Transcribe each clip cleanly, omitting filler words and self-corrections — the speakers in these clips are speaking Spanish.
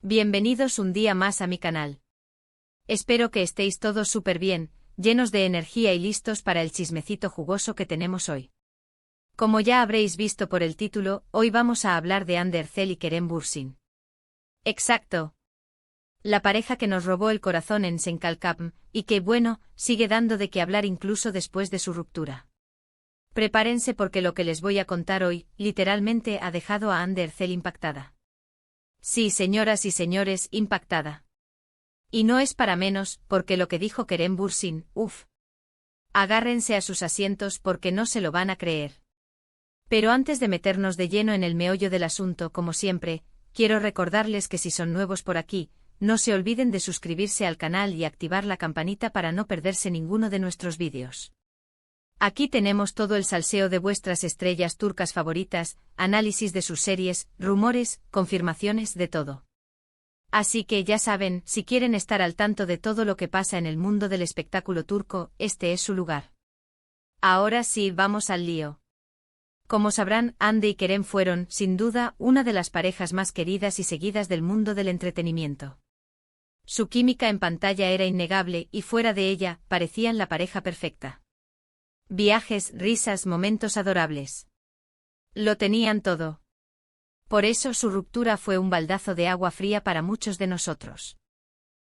Bienvenidos un día más a mi canal. Espero que estéis todos súper bien, llenos de energía y listos para el chismecito jugoso que tenemos hoy. Como ya habréis visto por el título, hoy vamos a hablar de Hande Erçel y Kerem Bürsin. Exacto. La pareja que nos robó el corazón en Senkalkapm, y que, bueno, sigue dando de qué hablar incluso después de su ruptura. Prepárense porque lo que les voy a contar hoy, literalmente ha dejado a Hande Erçel impactada. Sí, señoras y señores, impactada. Y no es para menos, porque lo que dijo Kerem Bürsin, agárrense a sus asientos porque no se lo van a creer. Pero antes de meternos de lleno en el meollo del asunto, como siempre, quiero recordarles que si son nuevos por aquí, no se olviden de suscribirse al canal y activar la campanita para no perderse ninguno de nuestros vídeos. Aquí tenemos todo el salseo de vuestras estrellas turcas favoritas, análisis de sus series, rumores, confirmaciones, de todo. Así que ya saben, si quieren estar al tanto de todo lo que pasa en el mundo del espectáculo turco, este es su lugar. Ahora sí, vamos al lío. Como sabrán, Hande y Kerem fueron, sin duda, una de las parejas más queridas y seguidas del mundo del entretenimiento. Su química en pantalla era innegable y fuera de ella, parecían la pareja perfecta. Viajes, risas, momentos adorables. Lo tenían todo. Por eso su ruptura fue un baldazo de agua fría para muchos de nosotros.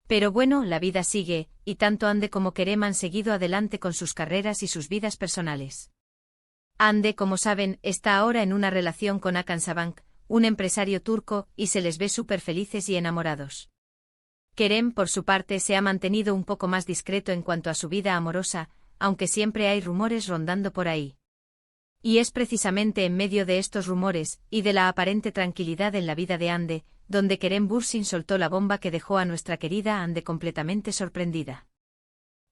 Pero bueno, la vida sigue, y tanto Hande como Kerem han seguido adelante con sus carreras y sus vidas personales. Hande, como saben, está ahora en una relación con Hakan Sabancı, un empresario turco, y se les ve súper felices y enamorados. Kerem, por su parte, se ha mantenido un poco más discreto en cuanto a su vida amorosa, aunque siempre hay rumores rondando por ahí. Y es precisamente en medio de estos rumores, y de la aparente tranquilidad en la vida de Hande, donde Kerem Bürsin soltó la bomba que dejó a nuestra querida Hande completamente sorprendida.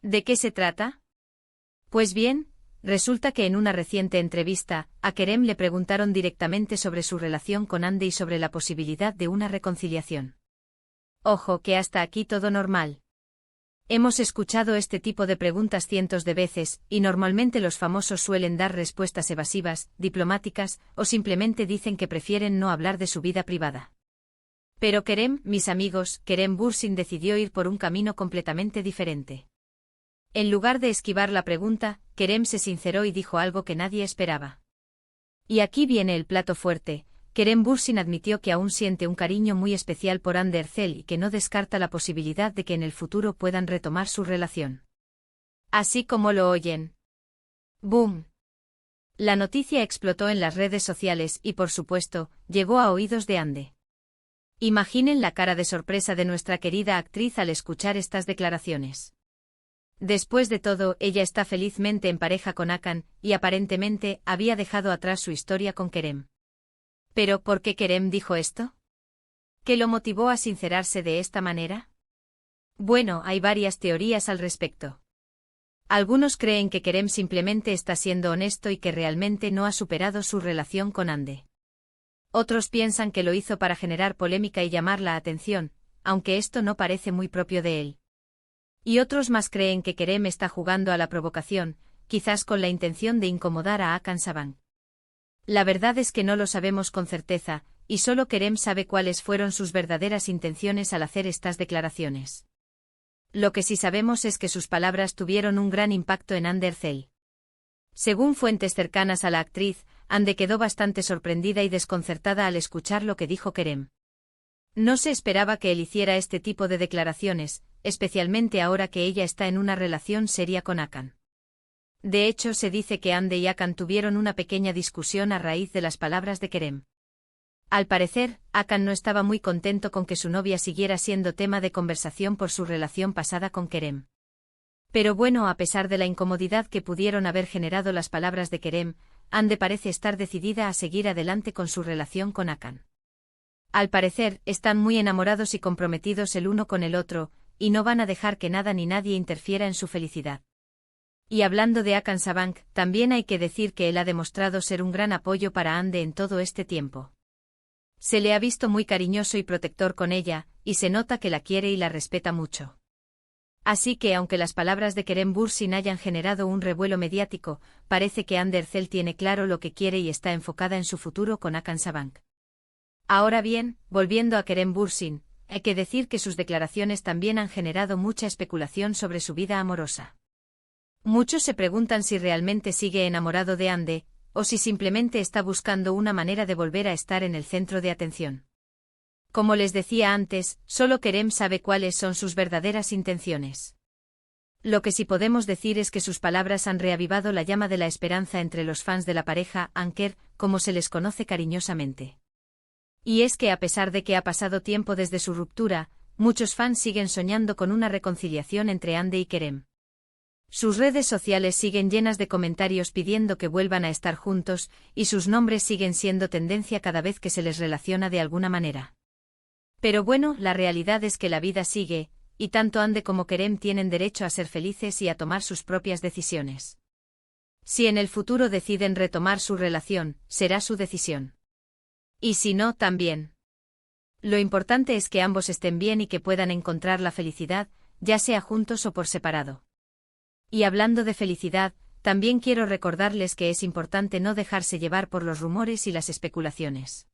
¿De qué se trata? Pues bien, resulta que en una reciente entrevista, a Kerem le preguntaron directamente sobre su relación con Hande y sobre la posibilidad de una reconciliación. Ojo, que hasta aquí todo normal. Hemos escuchado este tipo de preguntas cientos de veces, y normalmente los famosos suelen dar respuestas evasivas, diplomáticas, o simplemente dicen que prefieren no hablar de su vida privada. Pero Kerem, mis amigos, Kerem Bürsin decidió ir por un camino completamente diferente. En lugar de esquivar la pregunta, Kerem se sinceró y dijo algo que nadie esperaba. Y aquí viene el plato fuerte. Kerem Bürsin admitió que aún siente un cariño muy especial por Hande Erçel y que no descarta la posibilidad de que en el futuro puedan retomar su relación. Así como lo oyen. ¡Boom! La noticia explotó en las redes sociales y, por supuesto, llegó a oídos de Hande. Imaginen la cara de sorpresa de nuestra querida actriz al escuchar estas declaraciones. Después de todo, ella está felizmente en pareja con Hakan, y aparentemente había dejado atrás su historia con Kerem. ¿Pero por qué Kerem dijo esto? ¿Qué lo motivó a sincerarse de esta manera? Bueno, hay varias teorías al respecto. Algunos creen que Kerem simplemente está siendo honesto y que realmente no ha superado su relación con Hande. Otros piensan que lo hizo para generar polémica y llamar la atención, aunque esto no parece muy propio de él. Y otros más creen que Kerem está jugando a la provocación, quizás con la intención de incomodar a Hakan Sabancı. La verdad es que no lo sabemos con certeza, y solo Kerem sabe cuáles fueron sus verdaderas intenciones al hacer estas declaraciones. Lo que sí sabemos es que sus palabras tuvieron un gran impacto en Hande Erçel. Según fuentes cercanas a la actriz, Hande quedó bastante sorprendida y desconcertada al escuchar lo que dijo Kerem. No se esperaba que él hiciera este tipo de declaraciones, especialmente ahora que ella está en una relación seria con Hakan. De hecho, se dice que Hande y Hakan tuvieron una pequeña discusión a raíz de las palabras de Kerem. Al parecer, Hakan no estaba muy contento con que su novia siguiera siendo tema de conversación por su relación pasada con Kerem. Pero bueno, a pesar de la incomodidad que pudieron haber generado las palabras de Kerem, Hande parece estar decidida a seguir adelante con su relación con Hakan. Al parecer, están muy enamorados y comprometidos el uno con el otro, y no van a dejar que nada ni nadie interfiera en su felicidad. Y hablando de Hakan Sabancı, también hay que decir que él ha demostrado ser un gran apoyo para Hande en todo este tiempo. Se le ha visto muy cariñoso y protector con ella, y se nota que la quiere y la respeta mucho. Así que aunque las palabras de Kerem Bürsin hayan generado un revuelo mediático, parece que Hande Erçel tiene claro lo que quiere y está enfocada en su futuro con Hakan Sabancı. Ahora bien, volviendo a Kerem Bürsin, Hay que decir que sus declaraciones también han generado mucha especulación sobre su vida amorosa. Muchos se preguntan si realmente sigue enamorado de Ande, o si simplemente está buscando una manera de volver a estar en el centro de atención. Como les decía antes, solo Kerem sabe cuáles son sus verdaderas intenciones. Lo que sí podemos decir es que sus palabras han reavivado la llama de la esperanza entre los fans de la pareja Anker, como se les conoce cariñosamente. Y es que a pesar de que ha pasado tiempo desde su ruptura, muchos fans siguen soñando con una reconciliación entre Ande y Kerem. Sus redes sociales siguen llenas de comentarios pidiendo que vuelvan a estar juntos, y sus nombres siguen siendo tendencia cada vez que se les relaciona de alguna manera. Pero bueno, la realidad es que la vida sigue, y tanto Ande como Kerem tienen derecho a ser felices y a tomar sus propias decisiones. Si en el futuro deciden retomar su relación, será su decisión. Y si no, también. Lo importante es que ambos estén bien y que puedan encontrar la felicidad, ya sea juntos o por separado. Y hablando de felicidad, también quiero recordarles que es importante no dejarse llevar por los rumores y las especulaciones.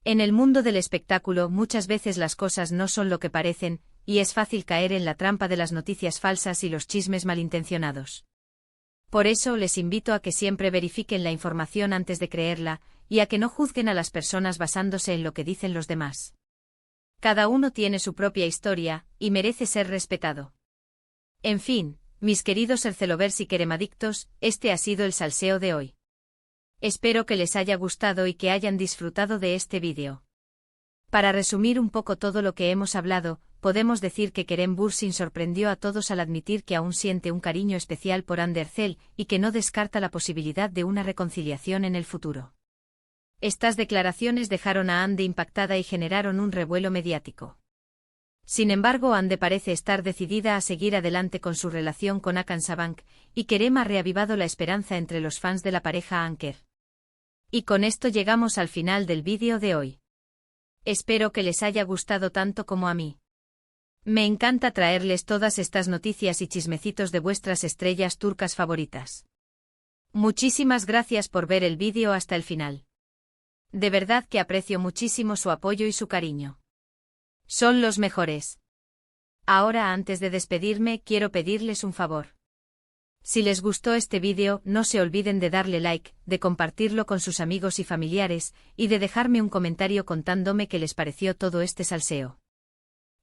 En el mundo del espectáculo muchas veces las cosas no son lo que parecen, y es fácil caer en la trampa de las noticias falsas y los chismes malintencionados. Por eso les invito a que siempre verifiquen la información antes de creerla, y a que no juzguen a las personas basándose en lo que dicen los demás. Cada uno tiene su propia historia, y merece ser respetado. En fin, mis queridos Hercelovers y Keremadictos, este ha sido el salseo de hoy. Espero que les haya gustado y que hayan disfrutado de este vídeo. Para resumir un poco todo lo que hemos hablado, podemos decir que Kerem Bürsin sorprendió a todos al admitir que aún siente un cariño especial por Hande Erçel y que no descarta la posibilidad de una reconciliación en el futuro. Estas declaraciones dejaron a Hande impactada y generaron un revuelo mediático. Sin embargo, Hande parece estar decidida a seguir adelante con su relación con Hakan Sabank, y Kerem ha reavivado la esperanza entre los fans de la pareja Anker. Y con esto llegamos al final del vídeo de hoy. Espero que les haya gustado tanto como a mí. Me encanta traerles todas estas noticias y chismecitos de vuestras estrellas turcas favoritas. Muchísimas gracias por ver el vídeo hasta el final. De verdad que aprecio muchísimo su apoyo y su cariño. Son los mejores. Ahora, antes de despedirme, quiero pedirles un favor. Si les gustó este vídeo, no se olviden de darle like, de compartirlo con sus amigos y familiares, y de dejarme un comentario contándome qué les pareció todo este salseo.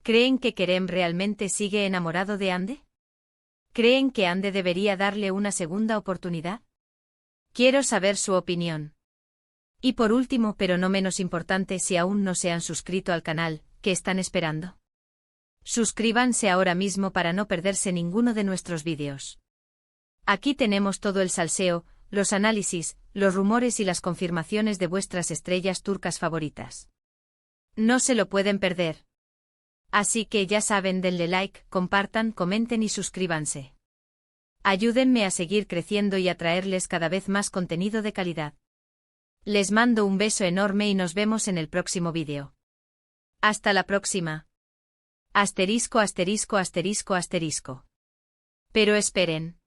¿Creen que Kerem realmente sigue enamorado de Hande? ¿Creen que Hande debería darle una segunda oportunidad? Quiero saber su opinión. Y por último, pero no menos importante, si aún no se han suscrito al canal, ¿qué están esperando? Suscríbanse ahora mismo para no perderse ninguno de nuestros vídeos. Aquí tenemos todo el salseo, los análisis, los rumores y las confirmaciones de vuestras estrellas turcas favoritas. No se lo pueden perder. Así que ya saben, denle like, compartan, comenten y suscríbanse. Ayúdenme a seguir creciendo y a traerles cada vez más contenido de calidad. Les mando un beso enorme y nos vemos en el próximo vídeo. Hasta la próxima. Asterisco, asterisco, asterisco, asterisco. Pero esperen.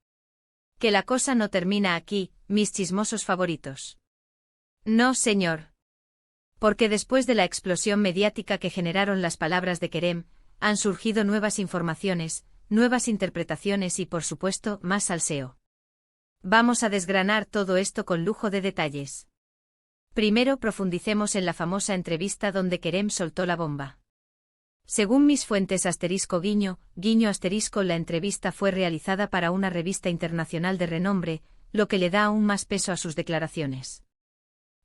Que la cosa no termina aquí, mis chismosos favoritos. No, señor. Porque después de la explosión mediática que generaron las palabras de Kerem, han surgido nuevas informaciones, nuevas interpretaciones y, por supuesto, más salseo. Vamos a desgranar todo esto con lujo de detalles. Primero profundicemos en la famosa entrevista donde Kerem soltó la bomba. Según mis fuentes guiño, la entrevista fue realizada para una revista internacional de renombre, lo que le da aún más peso a sus declaraciones.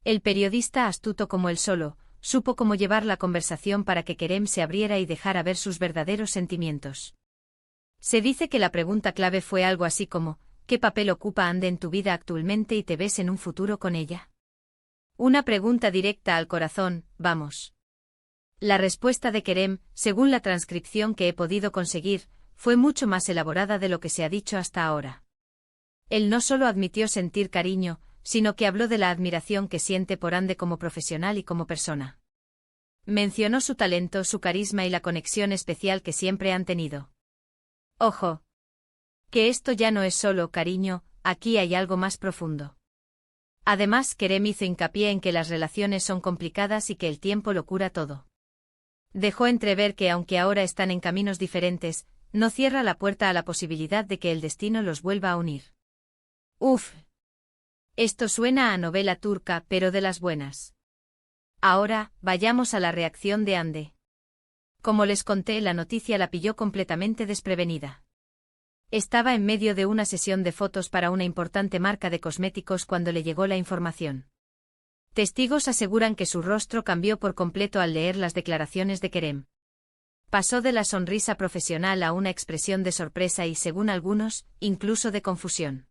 El periodista, astuto como él solo, supo cómo llevar la conversación para que Kerem se abriera y dejara ver sus verdaderos sentimientos. Se dice que la pregunta clave fue algo así como, ¿qué papel ocupa Hande en tu vida actualmente y te ves en un futuro con ella? Una pregunta directa al corazón, vamos. La respuesta de Kerem, según la transcripción que he podido conseguir, fue mucho más elaborada de lo que se ha dicho hasta ahora. Él no solo admitió sentir cariño, sino que habló de la admiración que siente por Hande como profesional y como persona. Mencionó su talento, su carisma y la conexión especial que siempre han tenido. Ojo. Que esto ya no es solo cariño, aquí hay algo más profundo. Además, Kerem hizo hincapié en que las relaciones son complicadas y que el tiempo lo cura todo. Dejó entrever que aunque ahora están en caminos diferentes, no cierra la puerta a la posibilidad de que el destino los vuelva a unir. Uf. Esto suena a novela turca, pero de las buenas. Ahora, vayamos a la reacción de Hande. Como les conté, la noticia la pilló completamente desprevenida. Estaba en medio de una sesión de fotos para una importante marca de cosméticos cuando le llegó la información. Testigos aseguran que su rostro cambió por completo al leer las declaraciones de Kerem. Pasó de la sonrisa profesional a una expresión de sorpresa y, según algunos, incluso de confusión.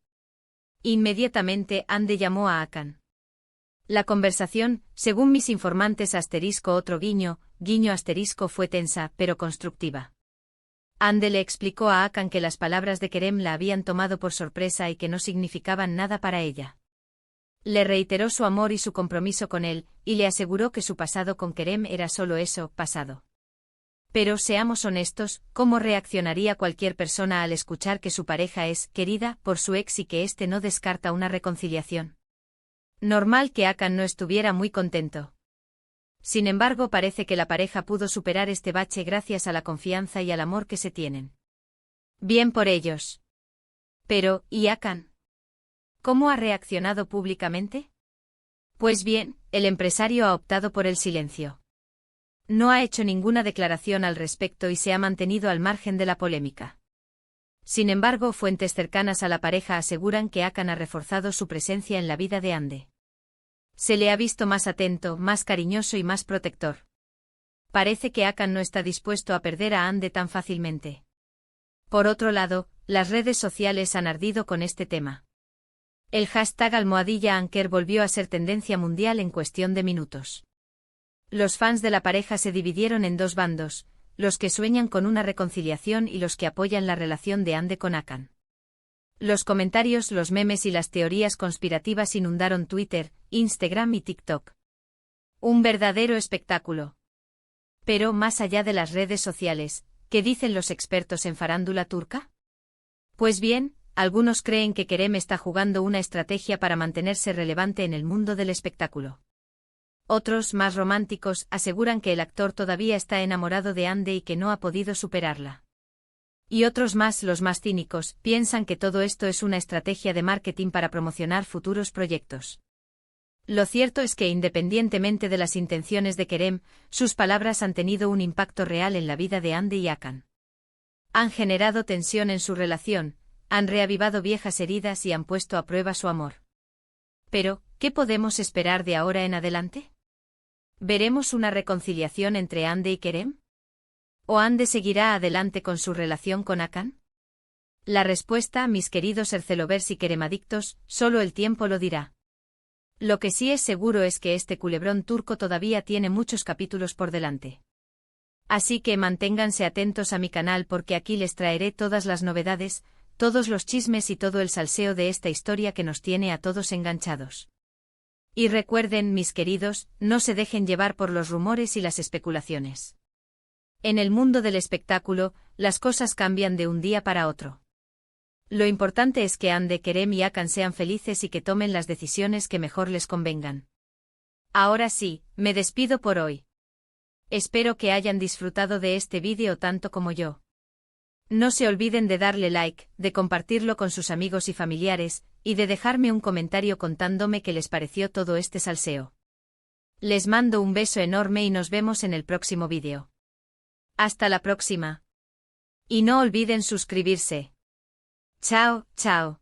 Inmediatamente Hande llamó a Hakan. La conversación, según mis informantes otro guiño fue tensa, pero constructiva. Hande le explicó a Hakan que las palabras de Kerem la habían tomado por sorpresa y que no significaban nada para ella. Le reiteró su amor y su compromiso con él, y le aseguró que su pasado con Kerem era solo eso, pasado. Pero seamos honestos, ¿cómo reaccionaría cualquier persona al escuchar que su pareja es querida por su ex y que éste no descarta una reconciliación? Normal que Hakan no estuviera muy contento. Sin embargo, parece que la pareja pudo superar este bache gracias a la confianza y al amor que se tienen. Bien por ellos. Pero, ¿y Hakan? ¿Cómo ha reaccionado públicamente? Pues bien, el empresario ha optado por el silencio. No ha hecho ninguna declaración al respecto y se ha mantenido al margen de la polémica. Sin embargo, fuentes cercanas a la pareja aseguran que Hakan ha reforzado su presencia en la vida de Hande. Se le ha visto más atento, más cariñoso y más protector. Parece que Hakan no está dispuesto a perder a Hande tan fácilmente. Por otro lado, las redes sociales han ardido con este tema. El hashtag #Anker volvió a ser tendencia mundial en cuestión de minutos. Los fans de la pareja se dividieron en dos bandos, los que sueñan con una reconciliación y los que apoyan la relación de Hande con Hakan. Los comentarios, los memes y las teorías conspirativas inundaron Twitter, Instagram y TikTok. Un verdadero espectáculo. Pero más allá de las redes sociales, ¿qué dicen los expertos en farándula turca? Pues bien, algunos creen que Kerem está jugando una estrategia para mantenerse relevante en el mundo del espectáculo. Otros, más románticos, aseguran que el actor todavía está enamorado de Hande y que no ha podido superarla. Y otros más, los más cínicos, piensan que todo esto es una estrategia de marketing para promocionar futuros proyectos. Lo cierto es que independientemente de las intenciones de Kerem, sus palabras han tenido un impacto real en la vida de Hande y Hakan. Han generado tensión en su relación, han reavivado viejas heridas y han puesto a prueba su amor. Pero, ¿qué podemos esperar de ahora en adelante? ¿Veremos una reconciliación entre Hande y Kerem? ¿O Hande seguirá adelante con su relación con Hakan? La respuesta, mis queridos Ercelovers y Keremadictos, solo el tiempo lo dirá. Lo que sí es seguro es que este culebrón turco todavía tiene muchos capítulos por delante. Así que manténganse atentos a mi canal porque aquí les traeré todas las novedades, todos los chismes y todo el salseo de esta historia que nos tiene a todos enganchados. Y recuerden, mis queridos, no se dejen llevar por los rumores y las especulaciones. En el mundo del espectáculo, las cosas cambian de un día para otro. Lo importante es que Hande, Kerem y Hakan sean felices y que tomen las decisiones que mejor les convengan. Ahora sí, me despido por hoy. Espero que hayan disfrutado de este vídeo tanto como yo. No se olviden de darle like, de compartirlo con sus amigos y familiares, y de dejarme un comentario contándome qué les pareció todo este salseo. Les mando un beso enorme y nos vemos en el próximo vídeo. Hasta la próxima. Y no olviden suscribirse. Chao, chao.